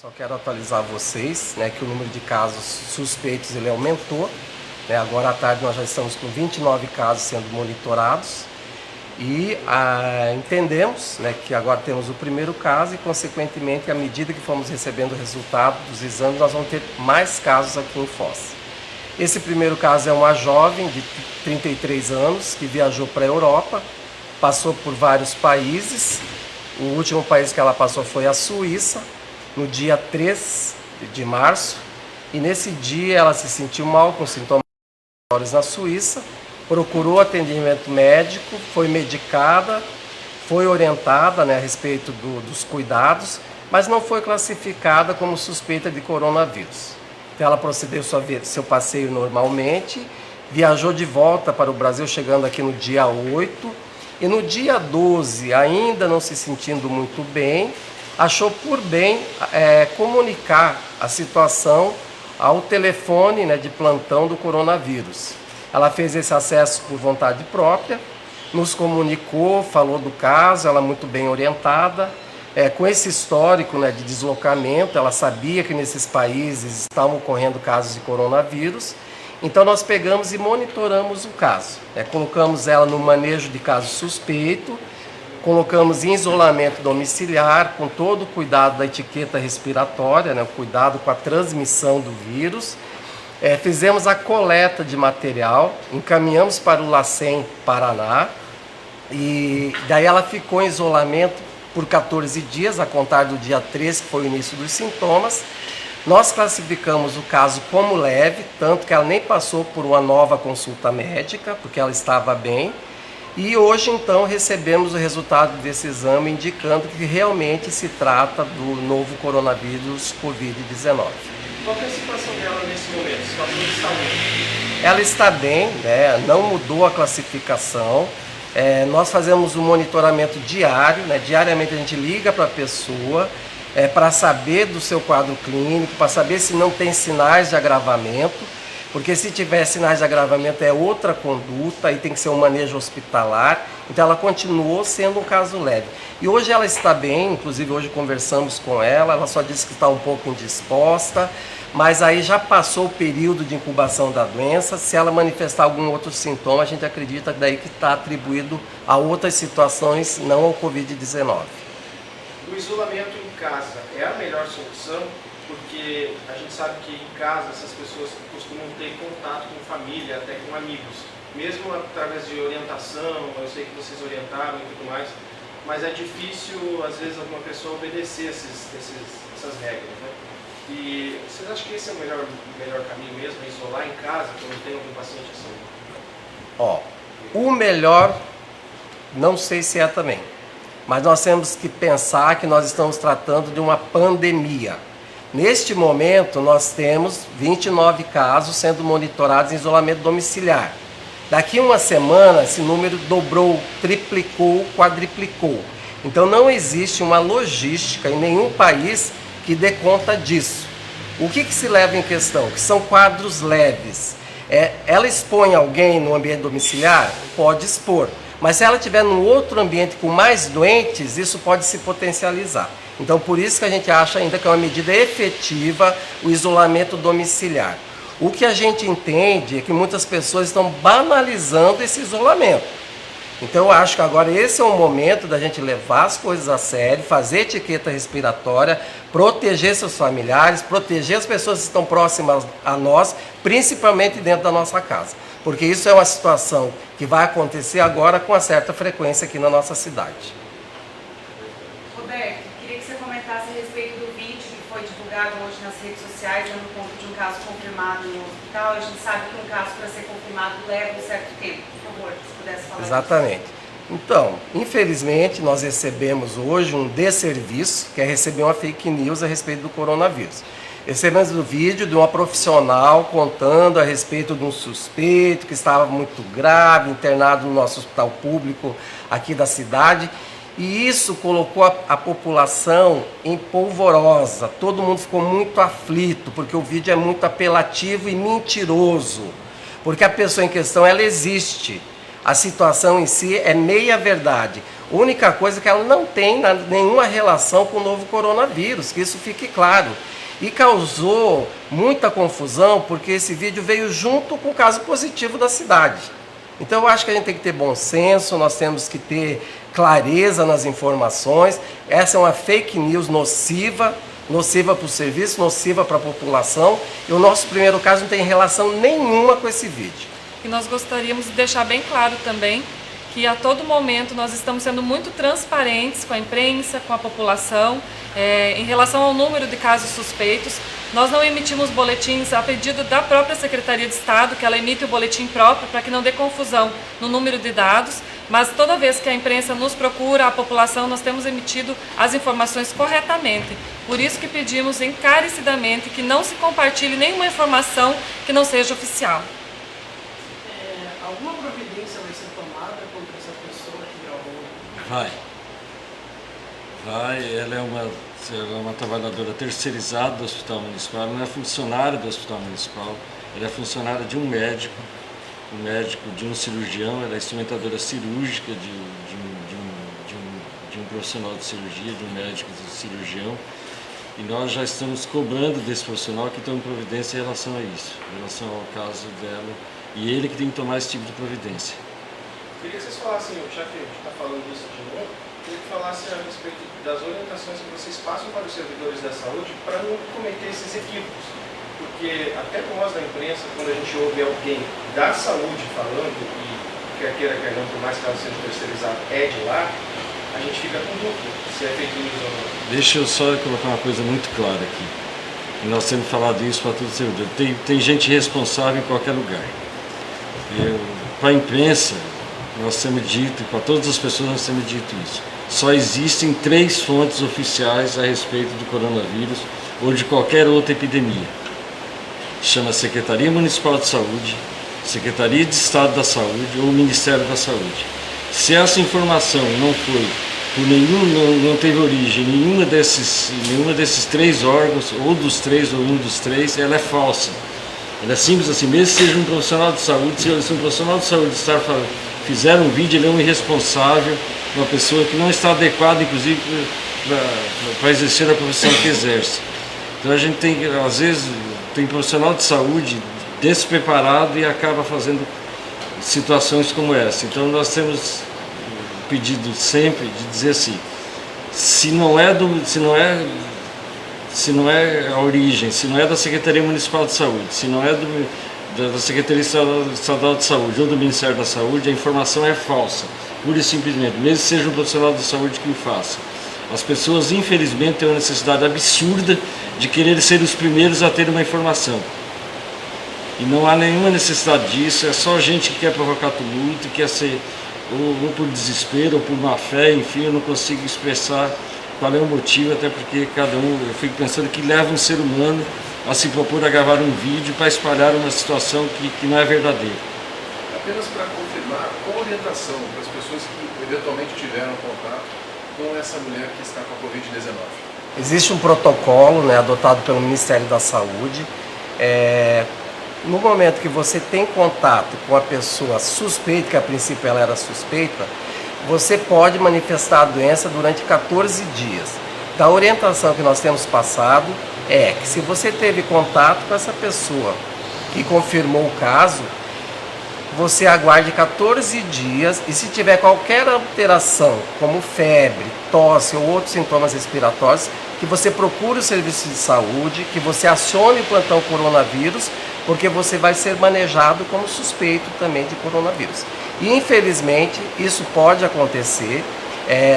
Só quero atualizar vocês, né, que o número de casos suspeitos ele aumentou. Né, agora à tarde nós já estamos com 29 casos sendo monitorados e entendemos, né, que agora temos o primeiro caso e, consequentemente, à medida que formos recebendo o resultado dos exames, nós vamos ter mais casos aqui em Foz. Esse primeiro caso é uma jovem de 33 anos que viajou para a Europa, passou por vários países. O último país que ela passou foi a Suíça, no dia 3 de março, e nesse dia ela se sentiu mal, com sintomas na Suíça, procurou atendimento médico, foi medicada, foi orientada, né, a respeito dos cuidados, mas não foi classificada como suspeita de coronavírus. Então ela procedeu seu passeio normalmente, viajou de volta para o Brasil, chegando aqui no dia 8, e no dia 12, ainda não se sentindo muito bem, achou por bem comunicar a situação ao telefone, né, de plantão do coronavírus. Ela fez esse acesso por vontade própria, nos comunicou, falou do caso, ela muito bem orientada. Com esse histórico, né, de deslocamento, ela sabia que nesses países estavam ocorrendo casos de coronavírus. Então nós pegamos e monitoramos o caso. Colocamos ela no manejo de caso suspeito, colocamos em isolamento domiciliar, com todo o cuidado da etiqueta respiratória, né, o cuidado com a transmissão do vírus. Fizemos a coleta de material, encaminhamos para o LACEN Paraná, e daí ela ficou em isolamento por 14 dias, a contar do dia 3, que foi o início dos sintomas. Nós classificamos o caso como leve, tanto que ela nem passou por uma nova consulta médica, porque ela estava bem. E hoje, então, recebemos o resultado desse exame indicando que realmente se trata do novo coronavírus Covid-19. Qual é a situação dela nesse momento? Situação de saúde? Ela está bem, né? Não mudou a classificação. Nós fazemos um monitoramento diário, né? Diariamente a gente liga para a pessoa para saber do seu quadro clínico, para saber se não tem sinais de agravamento. Porque se tiver sinais de agravamento é outra conduta, aí tem que ser um manejo hospitalar. Então ela continuou sendo um caso leve. E hoje ela está bem, inclusive hoje conversamos com ela só disse que está um pouco indisposta, mas aí já passou o período de incubação da doença. Se ela manifestar algum outro sintoma, a gente acredita daí que está atribuído a outras situações, não ao Covid-19. O isolamento em casa é a melhor solução? Porque a gente sabe que em casa essas pessoas costumam ter contato com família, até com amigos, mesmo através de orientação. Eu sei que vocês orientaram e tudo mais, mas é difícil às vezes alguma pessoa obedecer essas regras, né? E vocês acham que esse é o melhor caminho mesmo, isolar em casa quando tem algum paciente assim? O melhor, não sei se é também, mas nós temos que pensar que nós estamos tratando de uma pandemia. Neste momento, nós temos 29 casos sendo monitorados em isolamento domiciliar. Daqui a uma semana, esse número dobrou, triplicou, quadriplicou. Então, não existe uma logística em nenhum país que dê conta disso. O que se leva em questão? Que são quadros leves. Ela expõe alguém no ambiente domiciliar? Pode expor. Mas se ela estiver num outro ambiente com mais doentes, isso pode se potencializar. Então, por isso que a gente acha ainda que é uma medida efetiva o isolamento domiciliar. O que a gente entende é que muitas pessoas estão banalizando esse isolamento. Então, eu acho que agora esse é o momento da gente levar as coisas a sério, fazer etiqueta respiratória, proteger seus familiares, proteger as pessoas que estão próximas a nós, principalmente dentro da nossa casa. Porque isso é uma situação que vai acontecer agora com uma certa frequência aqui na nossa cidade. Roberto, queria que você comentasse a respeito do vídeo que foi divulgado hoje nas redes sociais, dando conta de um caso confirmado no hospital. A gente sabe que um caso, para ser confirmado, leva um certo tempo. Por favor, se pudesse falar. Exatamente. Então, infelizmente, nós recebemos hoje um desserviço, que é receber uma fake news a respeito do coronavírus. Recebemos um vídeo de uma profissional contando a respeito de um suspeito que estava muito grave, internado no nosso hospital público aqui da cidade. E isso colocou a população em polvorosa. Todo mundo ficou muito aflito, porque o vídeo é muito apelativo e mentiroso. Porque a pessoa em questão, ela existe. A situação em si é meia verdade. A única coisa é que ela não tem nenhuma relação com o novo coronavírus, que isso fique claro. E causou muita confusão porque esse vídeo veio junto com o caso positivo da cidade. Então eu acho que a gente tem que ter bom senso, nós temos que ter clareza nas informações. Essa é uma fake news nociva para o serviço, nociva para a população. E o nosso primeiro caso não tem relação nenhuma com esse vídeo. E nós gostaríamos de deixar bem claro também que a todo momento nós estamos sendo muito transparentes com a imprensa, com a população, em relação ao número de casos suspeitos. Nós não emitimos boletins a pedido da própria Secretaria de Estado, que ela emite o boletim próprio para que não dê confusão no número de dados, mas toda vez que a imprensa nos procura, a população, nós temos emitido as informações corretamente. Por isso que pedimos encarecidamente que não se compartilhe nenhuma informação que não seja oficial. Alguma providência vai ser tomada contra essa pessoa que gravou? Ela é uma trabalhadora terceirizada do Hospital Municipal, ela não é funcionária do Hospital Municipal, ela é funcionária de um médico de um cirurgião, ela é instrumentadora cirúrgica de um profissional de cirurgia, de um médico cirurgião, e nós já estamos cobrando desse profissional que tome providência em relação a isso, em relação ao caso dela, e ele que tem que tomar esse tipo de providência. Queria que vocês falassem, já que a gente está falando disso de novo, queria que falassem a respeito das orientações que vocês passam para os servidores da saúde para não cometer esses equívocos. Porque até nós da imprensa, quando a gente ouve alguém da saúde falando, e quer queira, quer não, por mais que ela seja terceirizada, é de lá, a gente fica com dúvida se é fake news ou não. Deixa eu só colocar uma coisa muito clara aqui. E nós temos falado isso para todos os servidores. Tem gente responsável em qualquer lugar. Para a imprensa, nós temos dito, e para todas as pessoas nós temos dito isso. Só existem 3 fontes oficiais a respeito do coronavírus ou de qualquer outra epidemia. Chama Secretaria Municipal de Saúde, Secretaria de Estado da Saúde ou Ministério da Saúde. Se essa informação não foi por não teve origem em nenhuma desses 3 órgãos, ou dos 3 ou um dos 3, ela é falsa. Ela é simples assim, mesmo se seja um profissional de saúde, se um profissional de saúde fizer um vídeo, ele é um irresponsável, uma pessoa que não está adequada, inclusive, para exercer a profissão que exerce. Então a gente tem, às vezes, tem profissional de saúde despreparado e acaba fazendo situações como essa. Então nós temos pedido sempre de dizer assim, se não é a origem, se não é da Secretaria Municipal de Saúde, se não é da Secretaria Estadual de Saúde ou do Ministério da Saúde, a informação é falsa, pura e simplesmente, mesmo que seja um profissional de saúde que o faça. As pessoas, infelizmente, têm uma necessidade absurda de querer ser os primeiros a ter uma informação. E não há nenhuma necessidade disso, é só gente que quer provocar tumulto, quer ser ou por desespero, ou por má fé, enfim, eu não consigo expressar qual é o motivo, até porque cada um, eu fico pensando que leva um ser humano a se propor a gravar um vídeo para espalhar uma situação que não é verdadeira. Apenas para confirmar, qual orientação para as pessoas que eventualmente tiveram contato com essa mulher que está com a Covid-19? Existe um protocolo, né, adotado pelo Ministério da Saúde. No momento que você tem contato com a pessoa suspeita, que a princípio ela era suspeita, você pode manifestar a doença durante 14 dias. Da orientação que nós temos passado é que se você teve contato com essa pessoa que confirmou o caso, você aguarde 14 dias e se tiver qualquer alteração, como febre, tosse ou outros sintomas respiratórios, que você procure o serviço de saúde, que você acione o plantão coronavírus, porque você vai ser manejado como suspeito também de coronavírus. E infelizmente isso pode acontecer.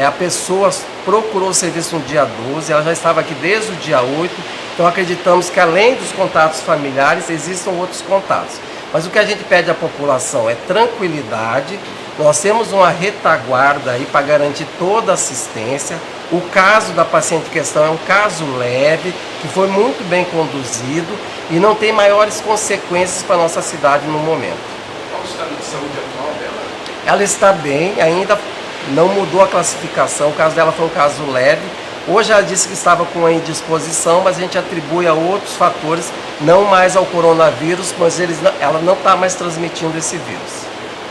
A pessoa procurou o serviço no dia 12, ela já estava aqui desde o dia 8, então acreditamos que além dos contatos familiares existam outros contatos. Mas o que a gente pede à população é tranquilidade. Nós temos uma retaguarda aí para garantir toda a assistência. O caso da paciente em questão é um caso leve, que foi muito bem conduzido e não tem maiores consequências para a nossa cidade no momento. Qual o estado de saúde atual dela? Ela está bem, ainda não mudou a classificação, o caso dela foi um caso leve. Hoje ela disse que estava com uma indisposição, mas a gente atribui a outros fatores, não mais ao coronavírus, mas ela não está mais transmitindo esse vírus.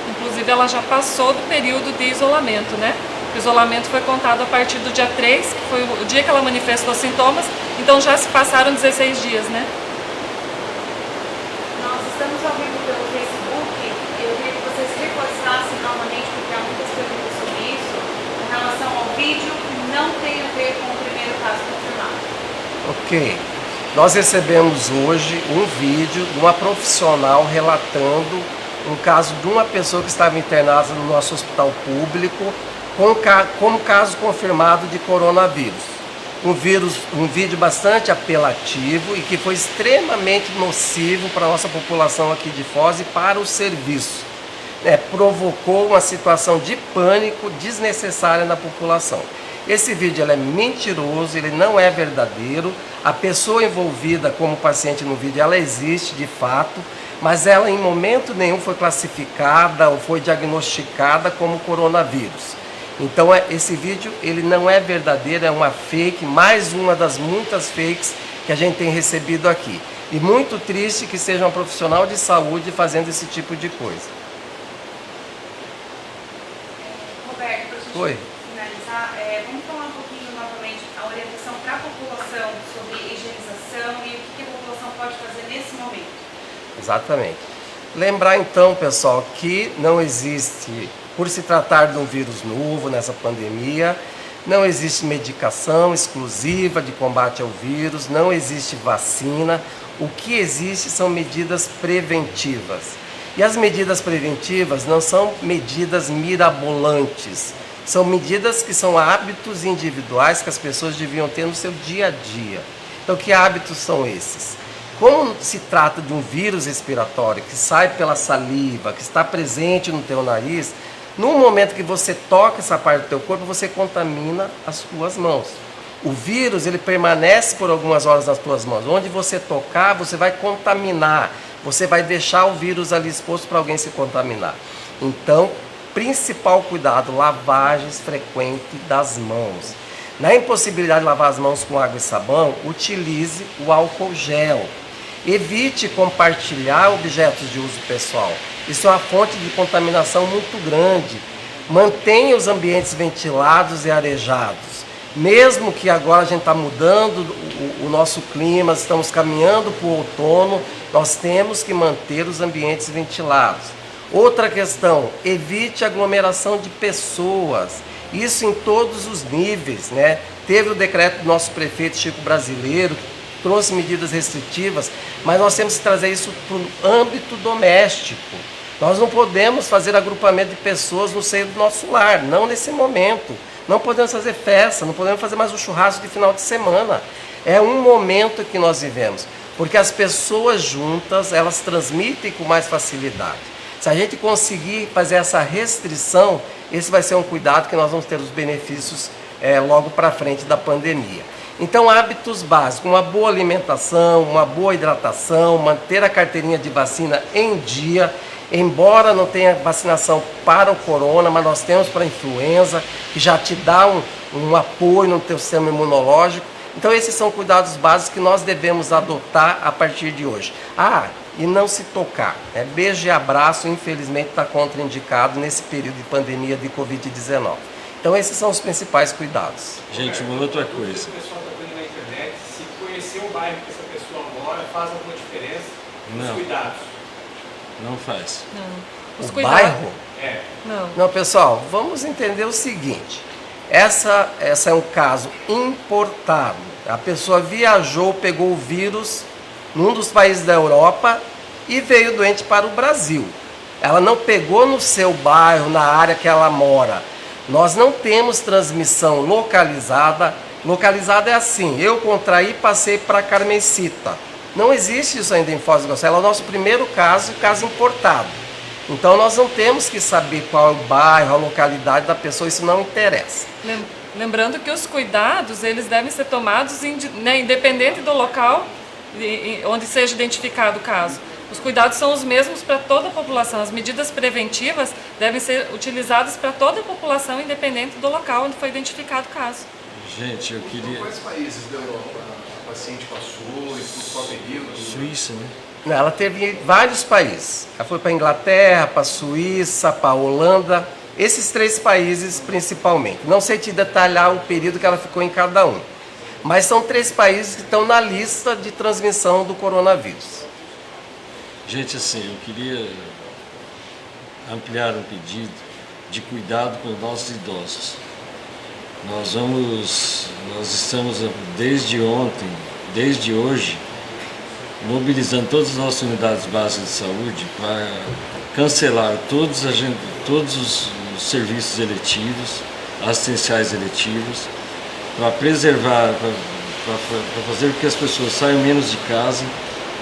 Inclusive Inclusive, ela já passou do período de isolamento, né? O isolamento foi contado a partir do dia 3, que foi o dia que ela manifestou sintomas, então já se passaram 16 dias, né? Nós estamos ao vivo pelo Facebook. Eu queria que vocês reforçassem novamente, porque há muitas perguntas sobre isso, com relação ao vídeo que não tem a ver com o primeiro caso confirmado. Ok. Nós recebemos hoje um vídeo de uma profissional relatando um caso de uma pessoa que estava internada no nosso hospital público como caso confirmado de coronavírus. Um vídeo bastante apelativo e que foi extremamente nocivo para a nossa população aqui de Foz e para o serviço. Provocou uma situação de pânico desnecessária na população. Esse vídeo é mentiroso, ele não é verdadeiro. A pessoa envolvida como paciente no vídeo, ela existe de fato, mas ela em momento nenhum foi classificada ou foi diagnosticada como coronavírus. Então esse vídeo ele não é verdadeiro, é uma fake, mais uma das muitas fakes que a gente tem recebido aqui. E muito triste que seja um profissional de saúde fazendo esse tipo de coisa. Roberto, para a gente Oi. finalizar, vamos falar um pouquinho novamente a orientação para a população sobre higienização e o que a população pode fazer nesse momento. Exatamente. Lembrar então, pessoal, que não existe, por se tratar de um vírus novo nessa pandemia, não existe medicação exclusiva de combate ao vírus, não existe vacina. O que existe são medidas preventivas. E as medidas preventivas não são medidas mirabolantes, são medidas que são hábitos individuais que as pessoas deviam ter no seu dia a dia. Então, que hábitos são esses? Como se trata de um vírus respiratório que sai pela saliva, que está presente no teu nariz, no momento que você toca essa parte do teu corpo, você contamina as tuas mãos. O vírus, ele permanece por algumas horas nas tuas mãos. Onde você tocar, você vai contaminar. Você vai deixar o vírus ali exposto para alguém se contaminar. Então, principal cuidado, lavagens frequentes das mãos. Na impossibilidade de lavar as mãos com água e sabão, utilize o álcool gel. Evite compartilhar objetos de uso pessoal. Isso é uma fonte de contaminação muito grande. Mantenha os ambientes ventilados e arejados. Mesmo que agora a gente está mudando o nosso clima, estamos caminhando para o outono, nós temos que manter os ambientes ventilados. Outra questão, evite aglomeração de pessoas. Isso em todos os níveis, né? Teve o decreto do nosso prefeito Chico Brasileiro, que trouxe medidas restritivas, mas nós temos que trazer isso para o âmbito doméstico. Nós não podemos fazer agrupamento de pessoas no seio do nosso lar, não nesse momento. Não podemos fazer festa, não podemos fazer mais um churrasco de final de semana. É um momento que nós vivemos, porque as pessoas juntas, elas transmitem com mais facilidade. Se a gente conseguir fazer essa restrição, esse vai ser um cuidado que nós vamos ter os benefícios logo para frente da pandemia. Então, hábitos básicos, uma boa alimentação, uma boa hidratação, manter a carteirinha de vacina em dia. Embora não tenha vacinação para o corona, mas nós temos para a influenza, que já te dá um apoio no teu sistema imunológico. Então esses são cuidados básicos que nós devemos adotar a partir de hoje. E não se tocar. Beijo e abraço, infelizmente, está contraindicado nesse período de pandemia de Covid-19. Então esses são os principais cuidados. Gente, uma outra coisa. O pessoal está vendo na internet, se conhecer o bairro que essa pessoa mora, faz alguma diferença? Os cuidados. Não faz. Não. Os O cuidados. bairro? Não. Não, pessoal, vamos entender o seguinte. Essa é um caso importado. A pessoa viajou, pegou o vírus num dos países da Europa e veio doente para o Brasil. Ela não pegou no seu bairro, na área que ela mora. Nós não temos transmissão localizada. Localizada é assim, eu contraí, passei para Carmencita. Não existe isso ainda em Foz do Iguaçu, é o nosso primeiro caso importado. Então nós não temos que saber qual é o bairro, a localidade da pessoa, isso não interessa. Lembrando que os cuidados, eles devem ser tomados independente do local onde seja identificado o caso. Os cuidados são os mesmos para toda a população. As medidas preventivas devem ser utilizadas para toda a população, independente do local onde foi identificado o caso. Gente, eu queria... Quais países da Europa a paciente passou e por qual período? Suíça, né? Ela teve em vários países. Ela foi para a Inglaterra, para a Suíça, para a Holanda, esses 3 países principalmente. Não sei te detalhar o período que ela ficou em cada um, mas são 3 países que estão na lista de transmissão do coronavírus. Gente, assim, eu queria ampliar um pedido de cuidado com os nossos idosos. Nós estamos desde ontem, desde hoje, mobilizando todas as nossas unidades básicas de saúde para cancelar todos os serviços eletivos, assistenciais eletivos, para preservar, para fazer com que as pessoas saiam menos de casa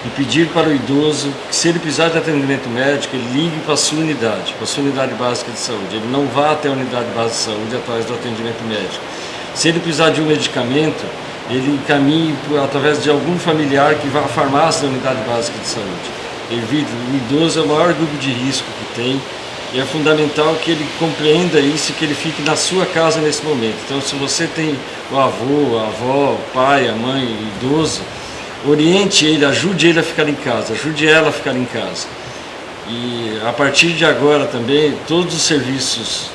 e pedir para o idoso que, se ele precisar de atendimento médico, ele ligue para a sua unidade básica de saúde. Ele não vá até a unidade básica de saúde atrás do atendimento médico. Se ele precisar de um medicamento, ele encaminhe através de algum familiar que vá à farmácia da unidade básica de saúde. O idoso é o maior grupo de risco que tem e é fundamental que ele compreenda isso e que ele fique na sua casa nesse momento. Então, se você tem o avô, a avó, o pai, a mãe, o idoso, oriente ele, ajude ele a ficar em casa, ajude ela a ficar em casa. E a partir de agora também, todos os serviços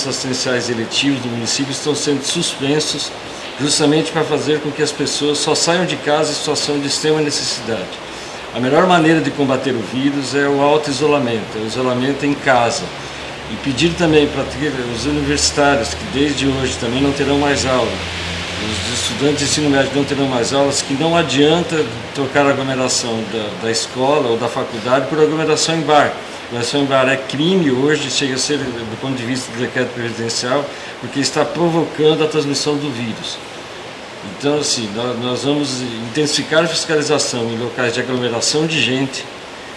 assistenciais eletivos do município estão sendo suspensos, justamente para fazer com que as pessoas só saiam de casa em situação de extrema necessidade. A melhor maneira de combater o vírus é o auto-isolamento, é o isolamento em casa. E pedir também para os universitários, que desde hoje também não terão mais aula, os estudantes de ensino médio não terão mais aulas, que não adianta trocar a aglomeração da escola ou da faculdade por aglomeração em bar. Aglomeração em bar é crime hoje, chega a ser do ponto de vista do decreto presidencial, porque está provocando a transmissão do vírus. Então, assim, nós vamos intensificar a fiscalização em locais de aglomeração de gente,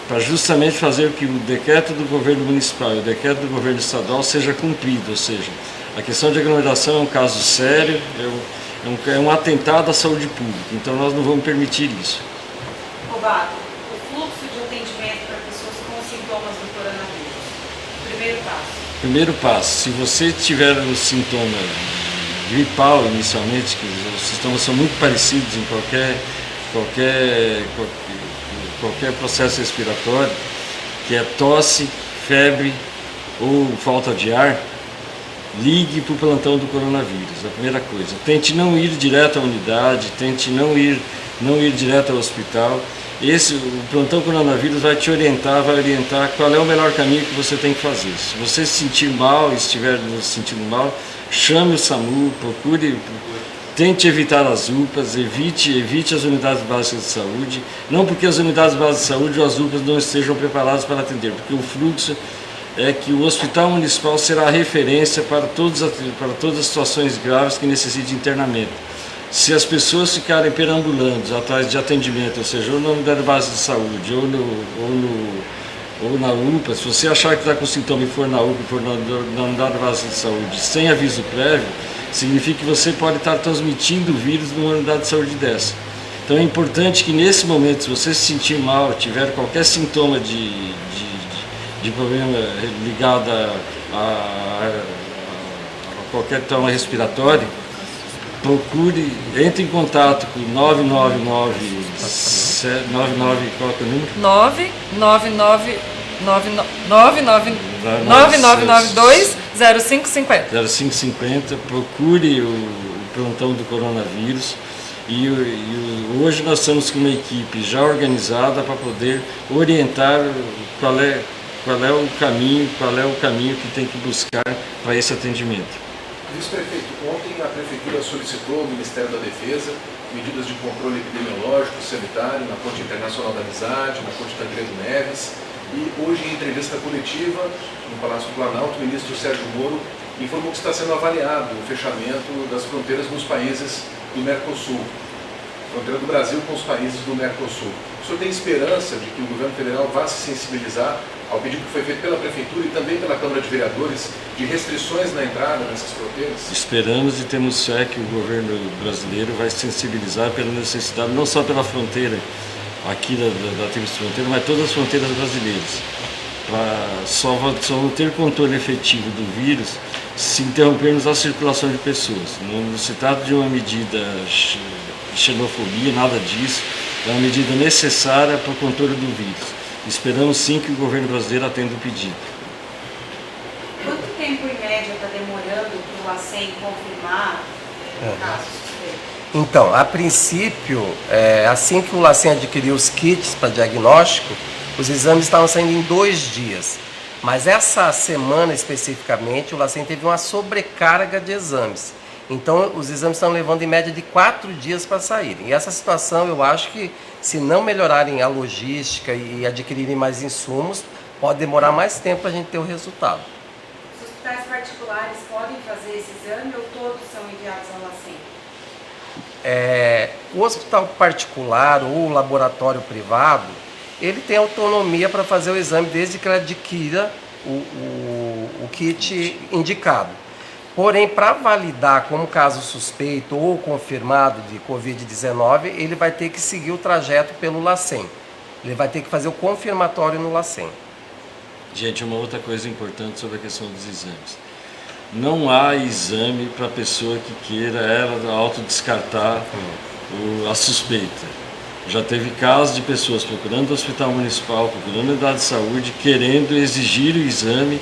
para justamente fazer com que o decreto do governo municipal e o decreto do governo estadual seja cumprido. Ou seja, a questão de aglomeração é um caso sério, é um atentado à saúde pública, então nós não vamos permitir isso. Roberto, o fluxo de atendimento para pessoas com sintomas do coronavírus. Primeiro passo. Primeiro passo, se você tiver um sintoma gripal inicialmente, que os sintomas são muito parecidos em qualquer processo respiratório, que é tosse, febre ou falta de ar, ligue para o plantão do coronavírus, a primeira coisa. Tente não ir direto à unidade, tente não ir direto ao hospital. O plantão coronavírus vai te orientar, qual é o melhor caminho que você tem que fazer. Se você se sentir mal, estiver se sentindo mal, chame o SAMU, tente evitar as UPAs, evite as unidades básicas de saúde, não porque as unidades básicas de saúde ou as UPAs não estejam preparadas para atender, porque o fluxo é que o Hospital Municipal será a referência para todas as situações graves que necessitem de internamento. Se as pessoas ficarem perambulando atrás de atendimento, ou seja, ou na unidade básica de saúde, ou na UPA, se você achar que está com sintoma e for na UPA, for na unidade básica de saúde, sem aviso prévio, significa que você pode estar transmitindo o vírus numa unidade de saúde dessa. Então é importante que nesse momento, se você se sentir mal, tiver qualquer sintoma de problema ligado a qualquer trauma respiratório, entre em contato com 999, qual é o número? 9992 0550. 0550, procure o plantão do coronavírus e hoje nós estamos com uma equipe já organizada para poder orientar qual é o caminho que tem que buscar para esse atendimento. Vice-prefeito, ontem a Prefeitura solicitou ao Ministério da Defesa medidas de controle epidemiológico, sanitário, na Ponte Internacional da Amizade, na Ponte Tancredo Neves, e hoje, em entrevista coletiva no Palácio do Planalto, o ministro Sérgio Moro informou que está sendo avaliado o fechamento das fronteiras nos países do Mercosul, fronteira do Brasil com os países do Mercosul. O senhor tem esperança de que o governo federal vá se sensibilizar ao pedido que foi feito pela Prefeitura e também pela Câmara de Vereadores de restrições na entrada nessas fronteiras? Esperamos e temos fé que o governo brasileiro vai se sensibilizar pela necessidade, não só pela fronteira aqui da tríplice fronteira, mas todas as fronteiras brasileiras. Só vão ter controle efetivo do vírus se interrompermos a circulação de pessoas. Não se trata de uma medida de xenofobia, nada disso. É uma medida necessária para o controle do vírus. Esperamos sim que o governo brasileiro atenda o pedido. Quanto tempo em média está demorando para o LACEN confirmar o caso suspeito? Então, a princípio, assim que o LACEN adquiriu os kits para diagnóstico, os exames estavam saindo em 2 dias. Mas essa semana especificamente, o LACEN teve uma sobrecarga de exames. Então, os exames estão levando em média de 4 dias para saírem. E essa situação, eu acho que, se não melhorarem a logística e adquirirem mais insumos, pode demorar mais tempo para a gente ter o resultado. Os hospitais particulares podem fazer esse exame ou todos são enviados ao LACEN? O hospital particular ou o laboratório privado, ele tem autonomia para fazer o exame desde que ele adquira o kit indicado. Porém, para validar como caso suspeito ou confirmado de Covid-19, ele vai ter que seguir o trajeto pelo LACEN. Ele vai ter que fazer o confirmatório no LACEN. Gente, uma outra coisa importante sobre a questão dos exames. Não há exame para a pessoa que queira ela autodescartar a suspeita. Já teve casos de pessoas procurando o hospital municipal, procurando a unidade de saúde, querendo exigir o exame,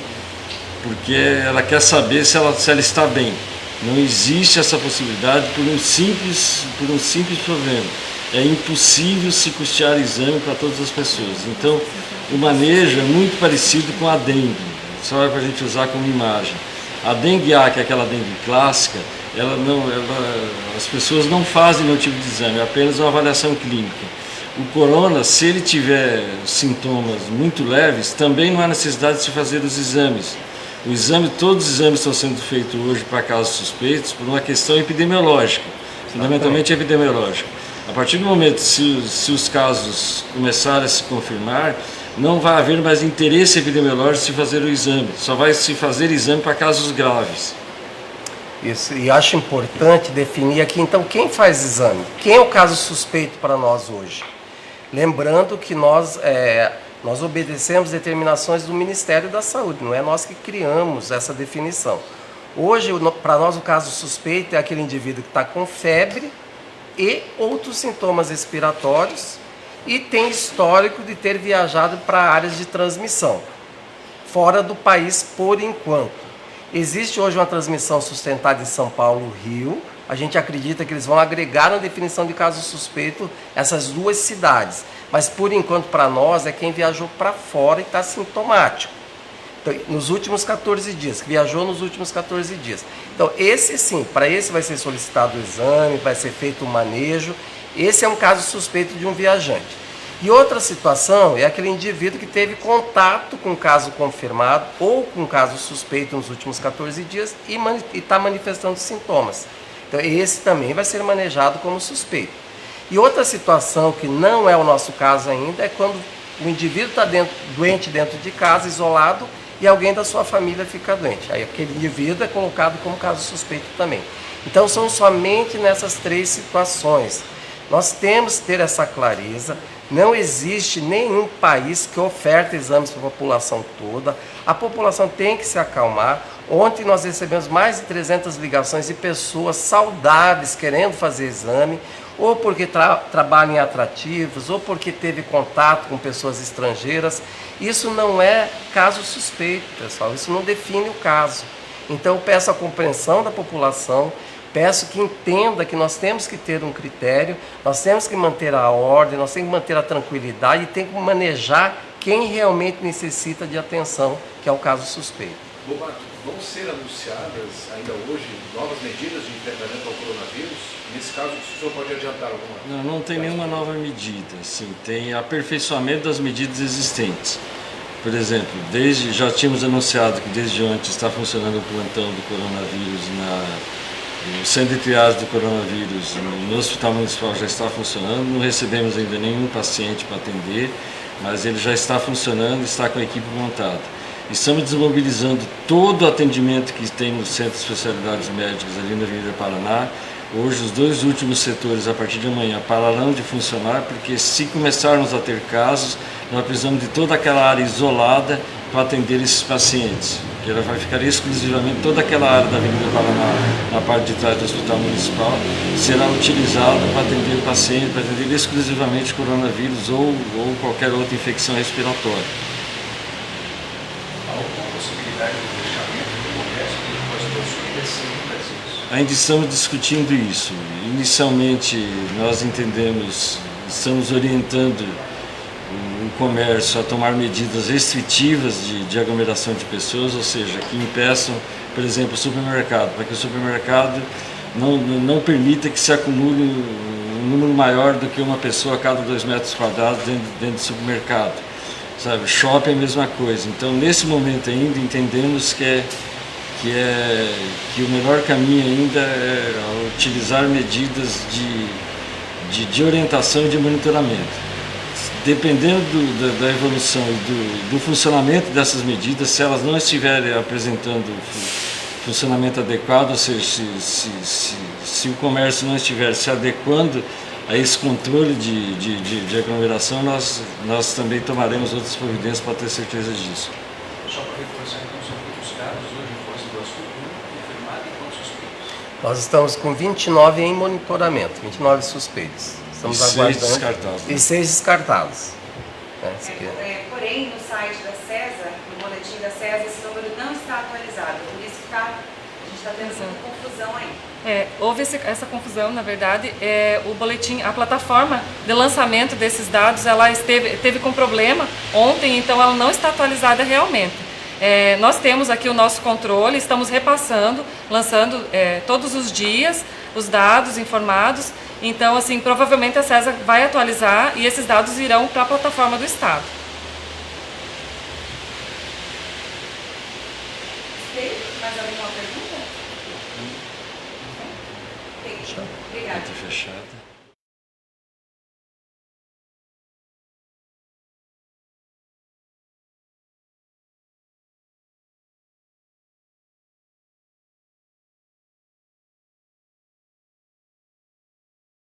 porque ela quer saber se ela está bem. Não existe essa possibilidade por um simples problema. É impossível se custear exame para todas as pessoas. Então, o manejo é muito parecido com a dengue, só para a gente usar como imagem. A dengue A, que é aquela dengue clássica, as pessoas não fazem nenhum tipo de exame, é apenas uma avaliação clínica. O corona, se ele tiver sintomas muito leves, também não há necessidade de se fazer os exames. Todos os exames estão sendo feitos hoje para casos suspeitos por uma questão epidemiológica, fundamentalmente epidemiológica. A partir do momento se os casos começarem a se confirmar, não vai haver mais interesse epidemiológico de se fazer o exame, só vai se fazer exame para casos graves. Isso, e acho importante definir aqui, então, quem faz exame? Quem é o caso suspeito para nós hoje? Lembrando que nós obedecemos determinações do Ministério da Saúde, não é nós que criamos essa definição. Hoje, para nós, o caso suspeito é aquele indivíduo que está com febre e outros sintomas respiratórios e tem histórico de ter viajado para áreas de transmissão, fora do país por enquanto. Existe hoje uma transmissão sustentada em São Paulo, Rio. A gente acredita que eles vão agregar na definição de caso suspeito essas 2 cidades. Mas, por enquanto, para nós, é quem viajou para fora e está sintomático. Então, nos últimos 14 dias, que viajou nos últimos 14 dias. Então, esse sim, para esse vai ser solicitado o exame, vai ser feito o manejo. Esse é um caso suspeito de um viajante. E outra situação é aquele indivíduo que teve contato com um caso confirmado ou com um caso suspeito nos últimos 14 dias e está manifestando sintomas. Então, esse também vai ser manejado como suspeito. E outra situação que não é o nosso caso ainda é quando o indivíduo está doente dentro de casa, isolado, e alguém da sua família fica doente. Aí aquele indivíduo é colocado como caso suspeito também. Então, são somente nessas 3 situações. Nós temos que ter essa clareza. Não existe nenhum país que oferta exames para a população toda. A população tem que se acalmar. Ontem nós recebemos mais de 300 ligações de pessoas saudáveis querendo fazer exame, ou porque trabalham em atrativos, ou porque teve contato com pessoas estrangeiras. Isso não é caso suspeito, pessoal. Isso não define o caso. Então eu peço a compreensão da população. Peço que entenda que nós temos que ter um critério, nós temos que manter a ordem, nós temos que manter a tranquilidade e tem que manejar quem realmente necessita de atenção, que é o caso suspeito. Lobato, vão ser anunciadas ainda hoje novas medidas de enfrentamento ao coronavírus? Nesse caso, o senhor pode adiantar alguma? Não tem nenhuma nova medida, sim, tem aperfeiçoamento das medidas existentes. Por exemplo, já tínhamos anunciado que desde ontem está funcionando o plantão do coronavírus o centro de triagem do coronavírus no Hospital Municipal já está funcionando, não recebemos ainda nenhum paciente para atender, mas ele já está funcionando e está com a equipe montada. Estamos desmobilizando todo o atendimento que tem no Centro de Especialidades Médicas ali na Avenida Paraná. Hoje os 2 últimos setores, a partir de amanhã, pararão de funcionar, porque se começarmos a ter casos, nós precisamos de toda aquela área isolada para atender esses pacientes. que ela vai ficar exclusivamente, toda aquela área da Avenida Paraná, na parte de trás do Hospital Municipal, será utilizada para atender o paciente, para atender exclusivamente coronavírus ou qualquer outra infecção respiratória. Há alguma possibilidade de fechamento do comércio que depois possui isso? Ainda estamos discutindo isso. Inicialmente, nós entendemos, estamos orientando o comércio a tomar medidas restritivas de aglomeração de pessoas, ou seja, que impeçam, por exemplo, o supermercado, para que o supermercado não permita que se acumule um número maior do que uma pessoa a cada 2 metros quadrados dentro do supermercado. Sabe? Shopping é a mesma coisa. Então, nesse momento ainda, entendemos que o melhor caminho ainda é utilizar medidas de orientação e de monitoramento. Dependendo da evolução e do funcionamento dessas medidas, se elas não estiverem apresentando funcionamento adequado, ou seja, se o comércio não estiver se adequando a esse controle de aglomeração, nós também tomaremos outras providências para ter certeza disso. Só para reforçar, então, são muitos casos hoje em Foz do Iguaçu, confirmado e quantos suspeitos? Nós estamos com 29 em monitoramento, 29 suspeitos. Estamos E 6 aguardando. descartados, né? E 6 descartados. Esse aqui. Porém, no site da CESA, no boletim da CESA, esse número não está atualizado. Por isso que a gente está tendo muita confusão aí. Houve essa confusão, na verdade, o boletim, a plataforma de lançamento desses dados, ela teve com problema ontem, então ela não está atualizada realmente. Nós temos aqui o nosso controle, estamos repassando, lançando todos os dias os dados informados, então assim, provavelmente a CESA vai atualizar e esses dados irão para a plataforma do Estado. Mais alguma pergunta? Ok. Obrigada. Fechado.